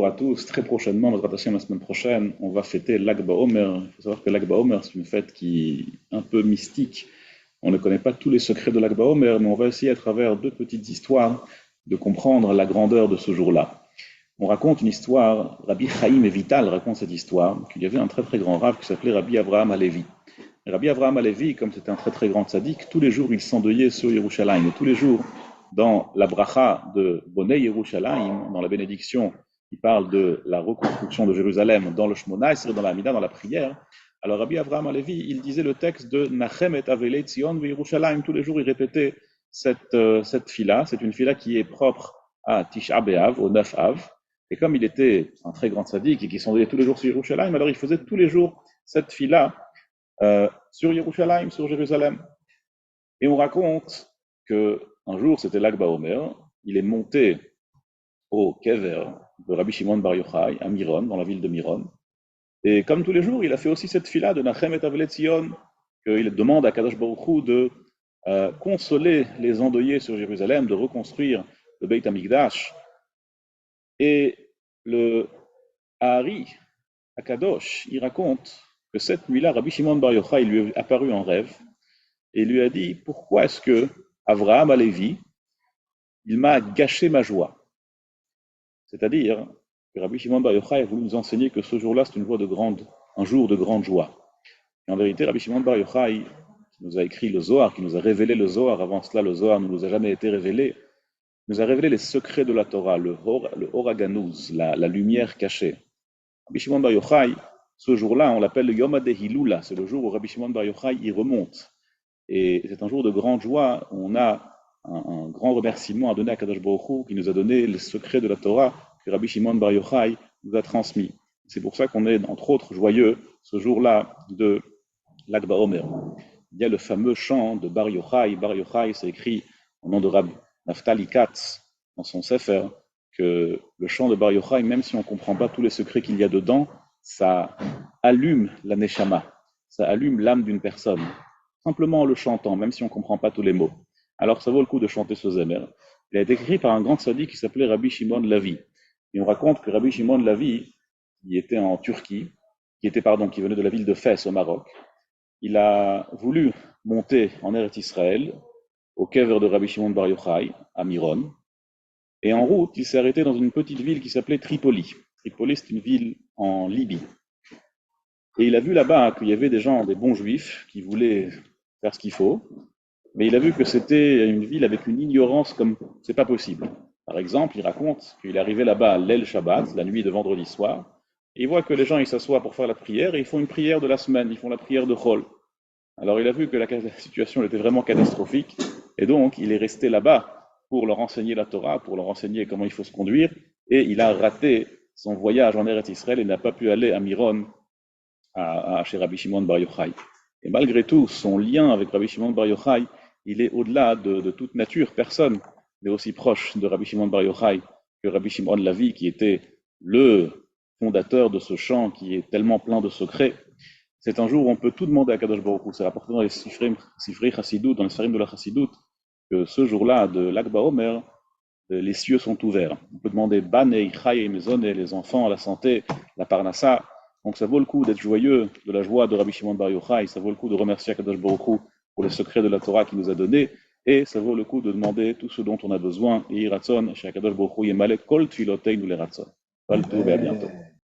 Bonjour à tous, très prochainement, notre attention la semaine prochaine, on va fêter l'Ag BaOmer. Il faut savoir que l'Ag BaOmer, c'est une fête qui est un peu mystique. On ne connaît pas tous les secrets de l'Ag BaOmer, mais on va essayer à travers deux petites histoires de comprendre la grandeur de ce jour-là. On raconte une histoire, Rabbi Chaim et Vital raconte cette histoire, qu'il y avait un très très grand rav qui s'appelait Rabbi Avraham Alevi. Rabbi Avraham Alevi, comme c'était un très très grand tzaddik, tous les jours il s'endeuillait sur Yerushalayim. Et tous les jours, dans la bracha de Bonei Yerushalayim, dans la bénédiction qui parle de la reconstruction de Jérusalem dans le Shmona Esrei, dans la Hamida, dans la prière, alors Rabbi Avraham Alevi, il disait le texte de Nachem et Avelei Tzion Yerushalayim. Tous les jours, il répétait cette fila. C'est une fila qui est propre à Tisha B'Av, au 9 Av. Et comme il était un très grand tzaddik et qui s'endeuillait tous les jours sur Yerushalayim, alors il faisait tous les jours cette fila sur Yerushalayim, sur Jérusalem. Et on raconte qu'un jour, c'était l'Ag BaOmer, il est monté au kever de Rabbi Shimon Bar Yochai, à Miron, dans la ville de Miron. Et comme tous les jours, il a fait aussi cette fila de Nachem et Avelei Tzion, qu'il demande à Kadosh Baruch Hu de consoler les endeuillés sur Jérusalem, de reconstruire le Beit HaMikdash. Et le Ahari, à Kadosh, il raconte que cette nuit-là, Rabbi Shimon Bar Yochai lui est apparu en rêve et lui a dit: pourquoi est-ce que Avraham Alevi, il m'a gâché ma joie? C'est-à-dire que Rabbi Shimon Bar Yochai a voulu nous enseigner que ce jour-là, c'est un jour de grande joie. Et en vérité, Rabbi Shimon Bar Yochai, qui nous a écrit le Zohar, qui nous a révélé le Zohar, avant cela, le Zohar ne nous a jamais été révélé, nous a révélé les secrets de la Torah, le Or HaGanuz, la lumière cachée. Rabbi Shimon Bar Yochai, ce jour-là, on l'appelle le Yom HaDehilula, c'est le jour où Rabbi Shimon Bar Yochai y remonte. Et c'est un jour de grande joie, on a un grand remerciement à donner à Kadosh Baruch Hu, qui nous a donné les secrets de la Torah que Rabbi Shimon Bar Yochai nous a transmis. C'est pour ça qu'on est, entre autres, joyeux ce jour-là de l'Ag BaOmer. Il y a le fameux chant de Bar Yochai. Bar Yochai, c'est écrit au nom de Rabbi Naftali Katz dans son Sefer, que le chant de Bar Yochai, même si on ne comprend pas tous les secrets qu'il y a dedans, ça allume la Neshama, ça allume l'âme d'une personne, simplement en le chantant, même si on ne comprend pas tous les mots. Alors ça vaut le coup de chanter ce Zemer. Il a été écrit par un grand tzaddik qui s'appelait Rabbi Shimon Lavi. Et on raconte que Rabbi Shimon Lavi, qui était en Turquie, qui venait de la ville de Fès au Maroc, il a voulu monter en Eretz Israël, au kever de Rabbi Shimon Bar Yochai, à Miron. Et en route, il s'est arrêté dans une petite ville qui s'appelait Tripoli. Tripoli, c'est une ville en Libye. Et il a vu là-bas qu'il y avait des bons juifs qui voulaient faire ce qu'il faut, mais il a vu que c'était une ville avec une ignorance comme c'est pas possible. Par exemple, il raconte qu'il est arrivé là-bas l'El Shabbat, la nuit de vendredi soir, et il voit que les gens ils s'assoient pour faire la prière, et ils font une prière de la semaine, ils font la prière de Chol. Alors il a vu que la situation était vraiment catastrophique, et donc il est resté là-bas pour leur enseigner la Torah, pour leur enseigner comment il faut se conduire, et il a raté son voyage en Eretz Israël et n'a pas pu aller à Miron, chez Rabbi Shimon Bar Yochai. Et malgré tout, son lien avec Rabbi Shimon Bar Yochai, il est au-delà de toute nature. Personne n'est aussi proche de Rabbi Shimon Bar Yochai que Rabbi Shimon Lavi, qui était le fondateur de ce chant qui est tellement plein de secrets. C'est un jour où on peut tout demander à Kadosh Baruch Hu. C'est rapporté dans les Sifrei Chassidut, dans les Sfarim de la Chassidut, que ce jour-là de l'Ag BaOmer, les cieux sont ouverts. On peut demander Banei, Chai et Mezone, les enfants, la santé, la Parnassa. Donc ça vaut le coup d'être joyeux de la joie de Rabbi Shimon Bar Yochai, ça vaut le coup de remercier Kadosh Baruch Hu pour les secrets de la Torah qu'il nous a donnés, et ça vaut le coup de demander tout ce dont on a besoin. Et Ratzon, chez Kadosh Baruch Hu, Yemalek Kol Tfiloteinu le Ratzon. Pas le tout, et à bientôt.